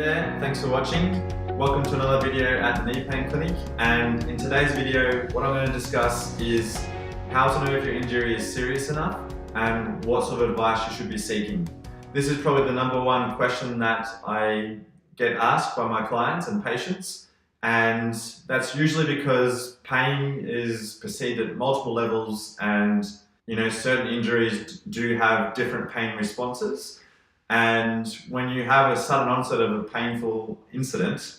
there, thanks for watching. Welcome to another video at the Knee Pain Clinic, and in today's video what I'm going to discuss is how to know if your injury is serious enough and what sort of advice you should be seeking. This is probably the number one question that I get asked by my clients and patients, and that's usually because pain is perceived at multiple levels, and certain injuries do have different pain responses. And when you have a sudden onset of a painful incident,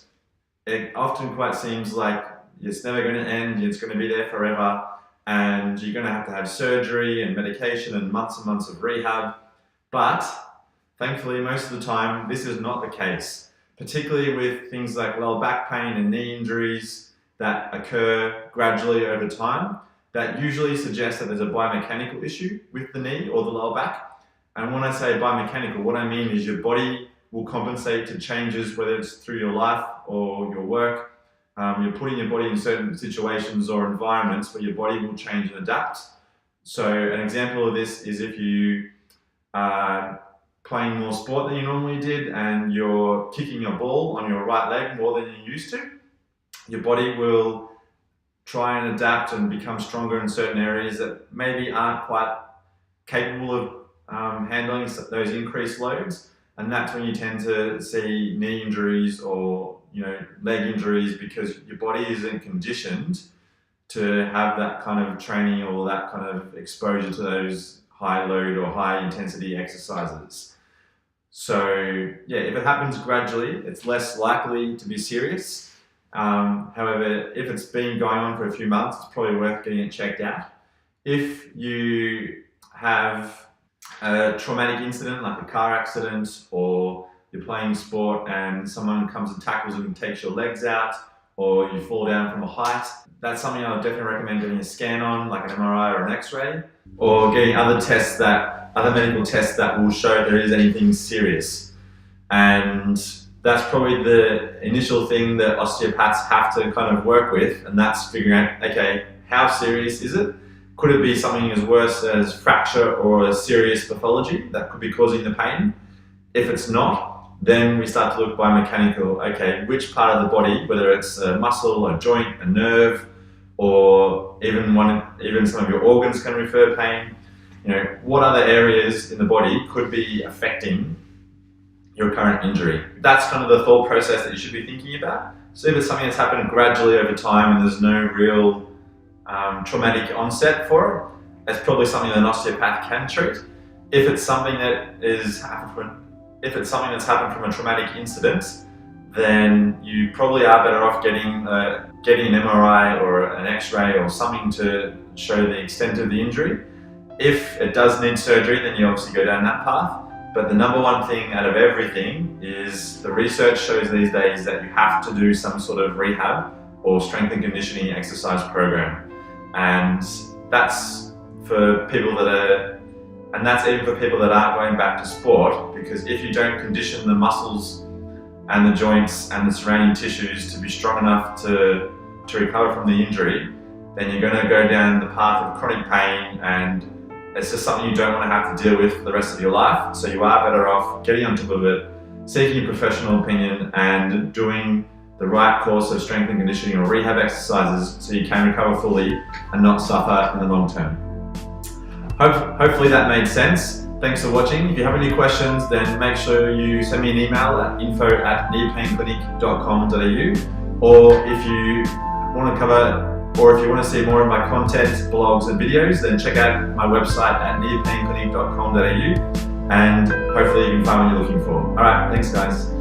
it often quite seems like it's never going to end, it's going to be there forever, and you're going to have surgery and medication and months of rehab. But thankfully, most of the time, this is not the case, particularly with things like lower back pain and knee injuries that occur gradually over time. That usually suggests that there's a biomechanical issue with the knee or the lower back. And when I say biomechanical, what I mean is your body will compensate to changes, whether it's through your life or your work. You're putting your body in certain situations or environments where your body will change and adapt. So an example of this is if you are playing more sport than you normally did and you're kicking a ball on your right leg more than you used to, your body will try and adapt and become stronger in certain areas that maybe aren't quite capable of handling those increased loads, and that's when you tend to see knee injuries or leg injuries, because your body isn't conditioned to have that kind of training or that kind of exposure to those high load or high intensity exercises. So yeah, if it happens gradually, it's less likely to be serious. However, if it's been going on for a few months, it's probably worth getting it checked out. If you have a traumatic incident like a car accident, or you're playing sport and someone comes and tackles and takes your legs out, or you fall down from a height, that's something I would definitely recommend getting a scan on, like an MRI or an X-ray, or getting other medical tests that will show if there is anything serious. And that's probably the initial thing that osteopaths have to kind of work with, and that's figuring out, okay, how serious is it? Could it be something as worse as fracture or a serious pathology that could be causing the pain? If it's not, then we start to look biomechanical. Okay, which part of the body, whether it's a muscle, a joint, a nerve, or even some of your organs can refer pain. What other areas in the body could be affecting your current injury? That's kind of the thought process that you should be thinking about. So if it's something that's happened gradually over time and there's no real traumatic onset for it, it's probably something that an osteopath can treat. If it's something that's happened from a traumatic incident, then you probably are better off getting an MRI or an X-ray or something to show the extent of the injury. If it does need surgery, then you obviously go down that path. But the number one thing out of everything is the research shows these days that you have to do some sort of rehab or strength and conditioning exercise program. And that's for people that's even for people that aren't going back to sport, because if you don't condition the muscles and the joints and the surrounding tissues to be strong enough to recover from the injury, then you're going to go down the path of chronic pain, and it's just something you don't want to have to deal with for the rest of your life. So you are better off getting on top of it, seeking a professional opinion, and doing the right course of strength and conditioning or rehab exercises so you can recover fully and not suffer in the long term. Hopefully that made sense. Thanks for watching. If you have any questions, then make sure you send me an email at info@kneepainclinic.com.au, or if you want to see more of my content, blogs and videos, then check out my website at kneepainclinic.com.au, and hopefully you can find what you're looking for. Alright, thanks guys.